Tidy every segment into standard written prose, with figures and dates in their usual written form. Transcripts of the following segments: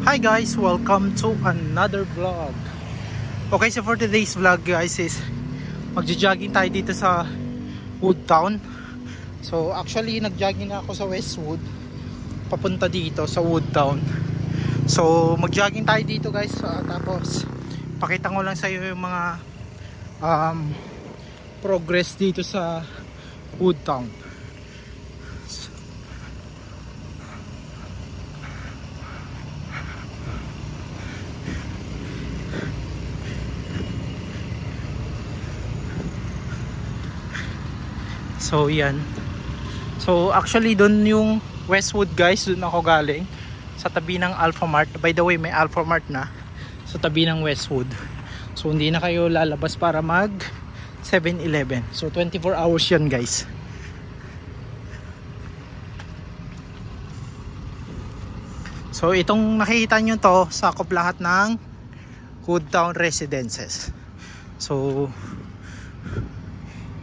Hi guys, welcome to another vlog. Okay, so for today's vlog guys is magja-jogging tayo dito sa Woodtown. So actually nag-jogging na ako sa Westwood papunta dito sa Woodtown. So mag-jogging tayo dito guys, tapos pakita ko lang sa iyo yung mga progress dito sa Woodtown. So yan. So actually doon yung Westwood guys, doon ako galing sa tabi ng Alphamart. By the way, may Alphamart na sa tabi ng Westwood. So hindi na kayo lalabas para mag 7-Eleven. So 24 hours yan guys. So itong nakikita nyo to, sakop lahat ng Woodtown residences. So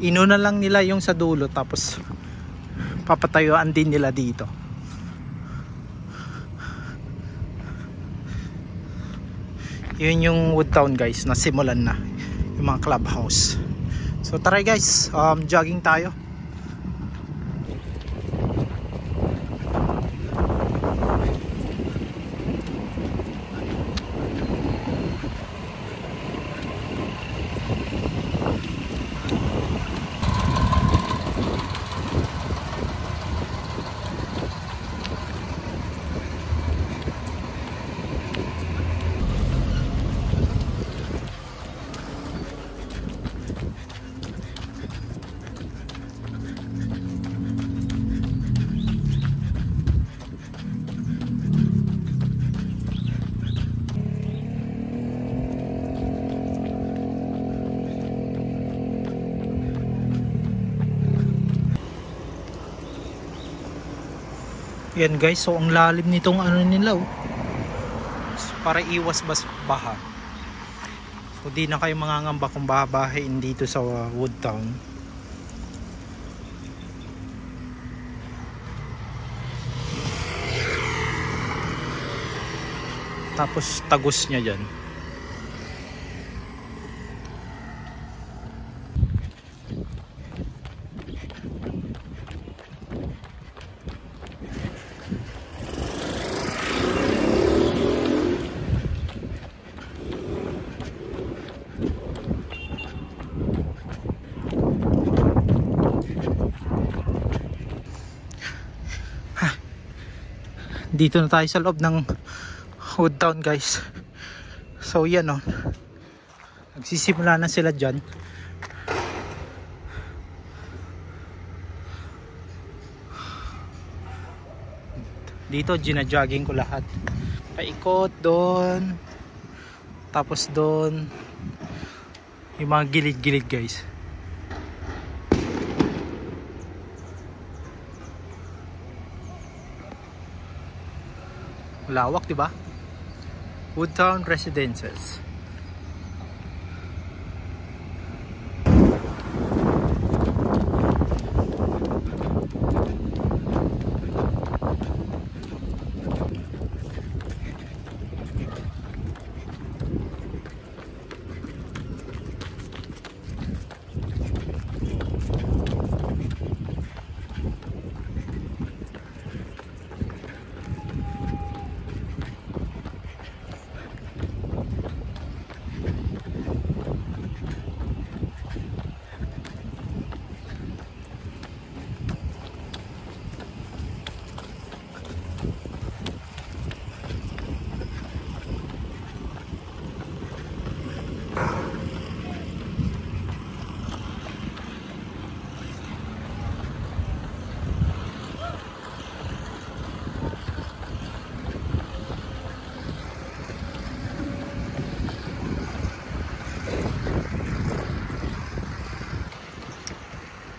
inuna lang nila yung sa dulo, tapos papatayuan din nila dito. Yun yung Woodtown guys, nasimulan na yung mga clubhouse. So tara guys, jogging tayo. Yan guys, so ang lalim nitong ano nila para iwas baha. So di na kayo mangangamba kung babahain dito sa Woodtown. Tapos tagos niya dyan. Dito na tayo sa loob ng Woodtown guys. So yan nagsisimula na sila dyan. Dito gina-jogging ko lahat. Paikot doon, tapos doon yung mga gilid-gilid guys. Lawak, diba? Woodtown Residences.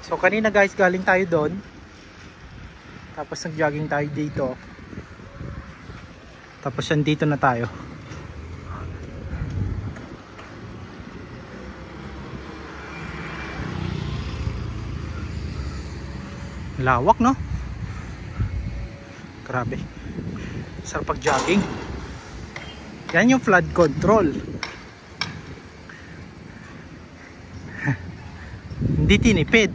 So kanina guys, galing tayo doon, tapos nag-jogging tayo dito, tapos dito na tayo. Lawak, no? Grabe. Sarap pag-jogging. Yan yung flood control. Hindi tinipid.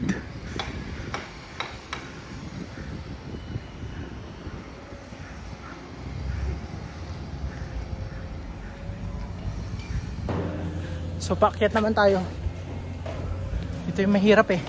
So paakyat naman tayo. Ito yung mahirap eh.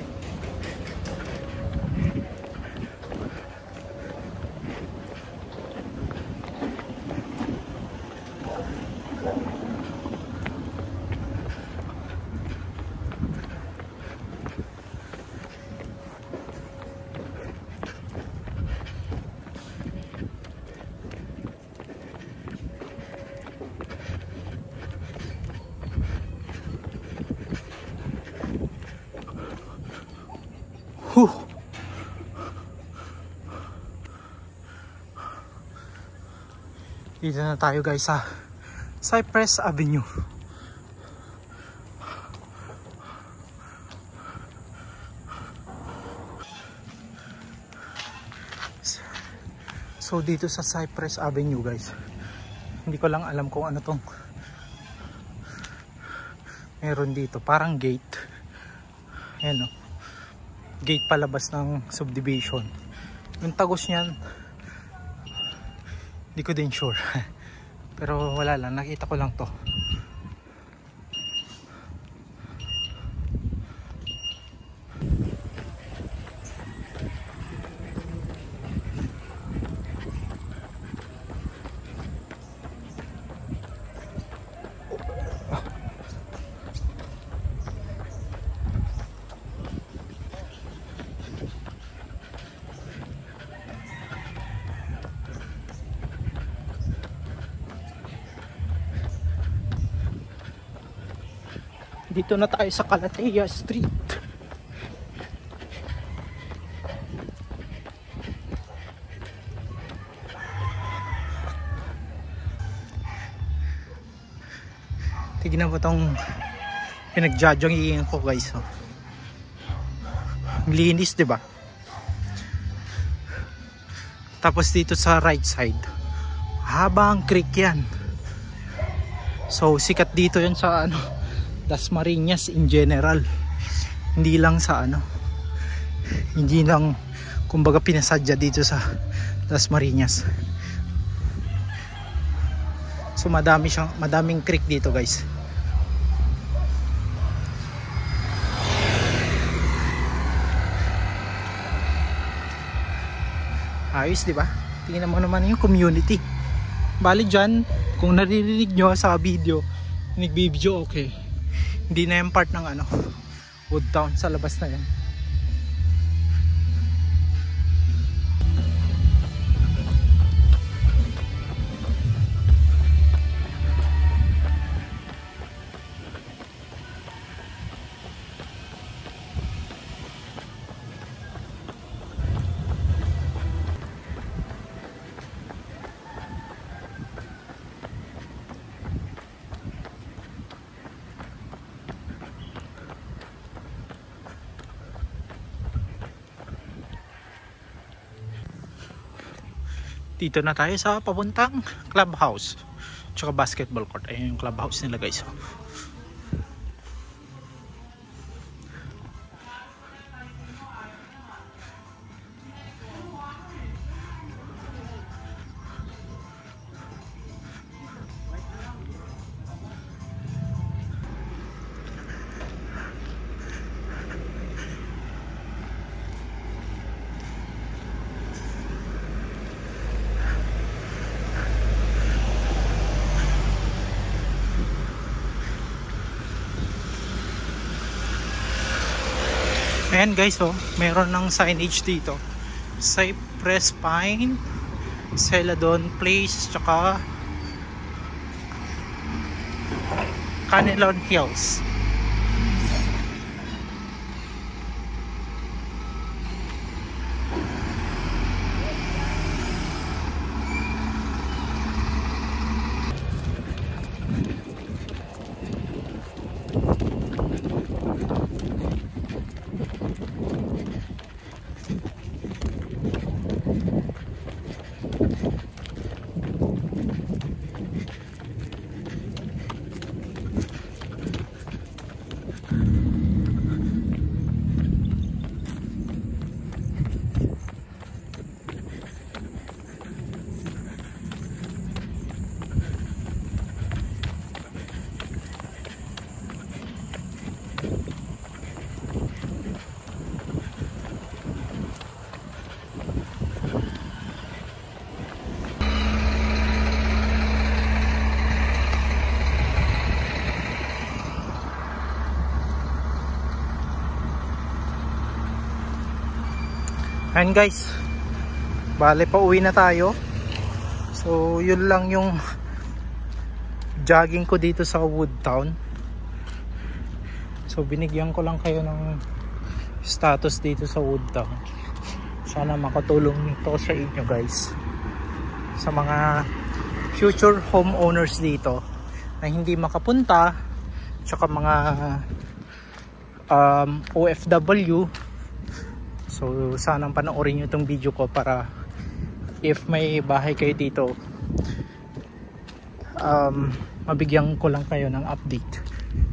Dito na tayo guys sa Cypress Avenue. So dito sa Cypress Avenue guys, hindi ko lang alam kung ano tong meron dito, parang gate. Ayan o, gate palabas ng subdivision. Yung tagos niyan hindi ko din sure. Pero wala lang, nakita ko lang to. Dito na tayo sa Calathea Street. Tignan mo tong pinagjajogging ko guys. Oh. Linis, 'di ba? Tapos dito sa right side, habang creek 'yan. So sikat dito 'yan sa ano, Dasmariñas in general, hindi lang sa ano, hindi lang kumbaga pinasadya dito sa Dasmariñas. So madaming creek dito guys. Ayos, di ba? Tingnan mo naman yung community. Bali dyan, kung naririnig nyo sa video, nagbibideo, okay. Hindi na yung part ng ano, Woodtown, sa labas na yan. Dito na tayo sa papuntang clubhouse tsaka basketball court. Ayun yung clubhouse nila guys. Ayan guys, oh, meron ng signage dito. Cypress Pine, Celadon Place, tsaka Canelon Hills. And guys, bale pa uwi na tayo. So yun lang yung jogging ko dito sa Woodtown. So binigyan ko lang kayo ng status dito sa Woodtown. Sana makatulong ito sa inyo guys, sa mga future homeowners dito na hindi makapunta, tsaka mga OFW. So sana panoorin nyo itong video ko para if may bahay kayo dito, mabigyan ko lang kayo ng update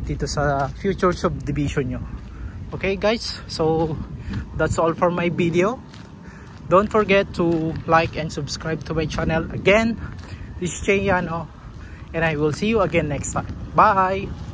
dito sa future subdivision nyo. Okay guys, so that's all for my video. Don't forget to like and subscribe to my channel. Again, this is Cheyano, and I will see you again next time. Bye!